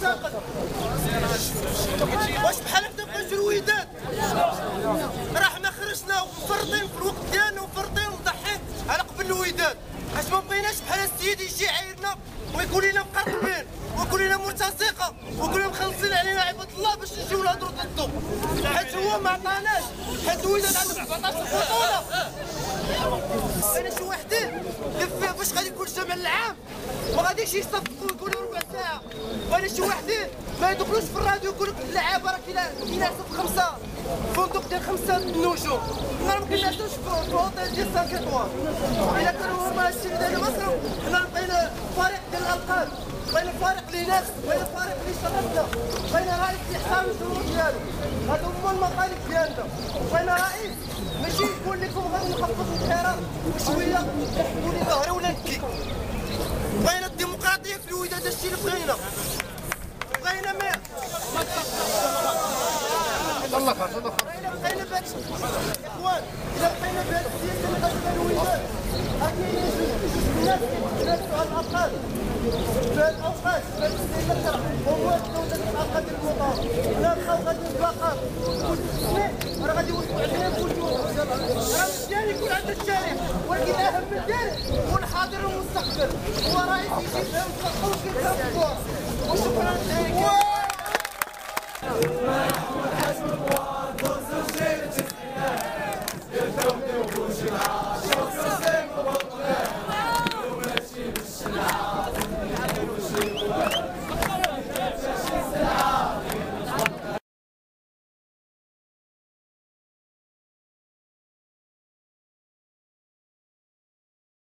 ساقط. واش بحال هكا بقاو الوداد؟ راه حنا خرجنا ومفرطين في الوقت ديالنا ومفرطين ومضحين على قبل الوداد، حيت ما بغيناش بحال السيد يجي يعايرنا ويقول لنا مقربين ويقول لنا مرتزقه ويقول لنا مخلصين علينا عباد الله باش نجيو نهضروا ضده، حيت هو ما عطاناش، حيت الوداد عنده 17 بطوله. بغينا شي وحدين باش غادي يكون الجمع العام ما غاديش يصفقوا يقولوا ربع ساعه، بغينا شي وحدين ما يدخلوش في الراديو يقول لك اللعابه راه كينعسوا في 5 فندق ديال 5 نجوم، حنا ما كنعسوش في اوتيل ديال 5 اطوار. الا كانوا هما هادشي اللي دايرين مصر حنا بقينا فريق ديال الالقاب، بغينا فريق اللي ناس، بغينا فريق اللي شرفنا، بغينا رئيس اللي يحترم الجمهور ديالو، هادو هما المطالب ديالنا. بغينا رئيس ماشي يقول لكم غادي نخفض الحراره وشويه نحكوا لي ظهري ولا نبكي. بغينا الديمقراطيه في الوداد، هادشي اللي بغينا. بغينا مير الله خير الله خير. بغينا بهاد اخوان، الا بقينا بهاد السياسه اللي غادي ديال الوداد راه كاينين الناس كيتنافسوا على الالقاب في هاد الاوقات، في هاد الاستهلاك هو جوده الالقاب ديال المطار. حنا بقاو غادي نتلاقاو كل سنه راه غادي يوصلوا علينا كل راه مزيان يكون عندنا التاريخ، ولكن اهم من ذلك هو الحاضر والمستقبل. هو رئيس يجي يفهم الخطوط وكيفهم الكره. وشكرا.